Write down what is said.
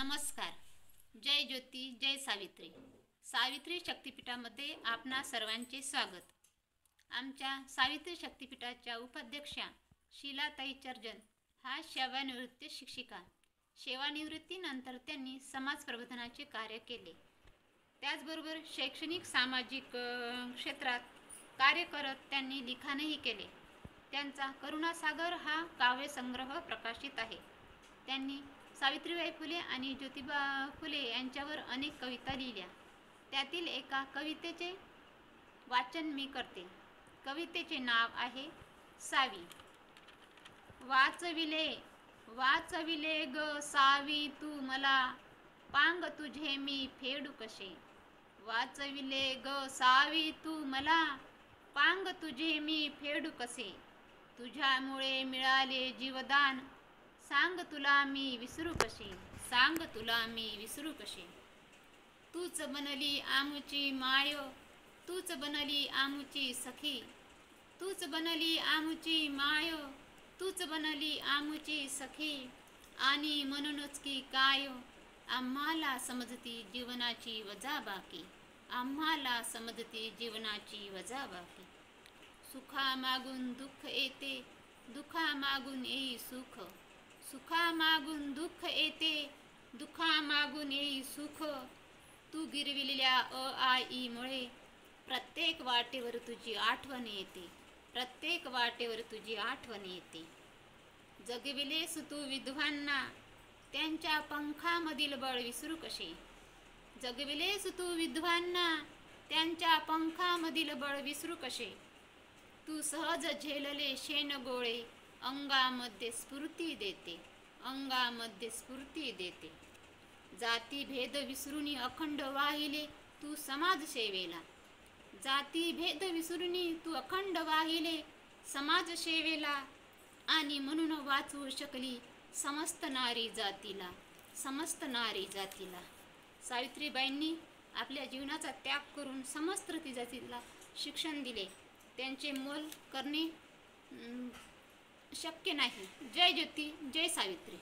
नमस्कार. जय ज्योती जय सावित्री. सावित्री शक्तिपीठामध्ये आपणा सर्वांचे स्वागत. आमच्या सावित्री शक्तिपीठाच्या उपाध्यक्षा शीलाताई चर्जन हा सेवानिवृत्त शिक्षिका. सेवानिवृत्तीनंतर त्यांनी समाज प्रबोधनाचे कार्य केले. त्याचबरोबर शैक्षणिक सामाजिक क्षेत्रात कार्य करत त्यांनी लिखाणही केले. त्यांचा करुणासागर हा काव्यसंग्रह प्रकाशित आहे. त्यांनी सावित्रीबाई फुले आणि ज्योतिबा फुले यांच्यावर अनेक कविता लिहिल्या. त्यातील एका कवितेचे वाचन मी करते. कवितेचे नाव आहे सावी. वाचविले ग सावी तू मला, पांग तुझे मी फेडू कसे. वाचविले ग सावी तू मला, पांग तुझे मी फेडू कसे. तुझ्यामुळे मिळाले जीवदान, सांग तुला मी विसरू कसे. सांग तुला मी विसरू कसे. तूच बनली आमुची माय, तूच बनली आमुची सखी. तूच बनली आमुची माय, तूच बनली आमुची सखी. आणि म्हणूनच की काय, आम्हाला समजती जीवनाची वजाबाकी. आम्हाला समजती जीवनाची वजाबाकी. सुखा मागून दुःख येते, दुखा मागून येई सुख. सुखा मागून दुःख येते, दुखा मागून येई सुख. तू गिरविलेल्या आ ई मुळे प्रत्येक वाटेवर तुझी आठवण येते. प्रत्येक वाटेवर तुझी आठवण येते. जगविलेस तू विद्वांना, त्यांच्या पंखामधील बळ विसरू कसे. जगविलेस तू विद्वांना, त्यांच्या पंखामधील बळ विसरू कसे. तू सहज झेलले शेणगोळे, अंगामध्ये स्फूर्ती देते. अंगामध्ये स्फूर्ती देते. जातीभेद विसरून अखंड वाहिले तू समाजसेवेला. जातीभेद विसरून तू अखंड वाहिले समाजसेवेला. आणि म्हणून वाचवू शकली समस्त नारी जातीला. समस्त नारी जातीला. सावित्रीबाईंनी आपल्या जीवनाचा त्याग करून समस्त जातीला शिक्षण दिले. त्यांचे मोल करणे शक्य नाही. जय ज्योती जय सावित्री.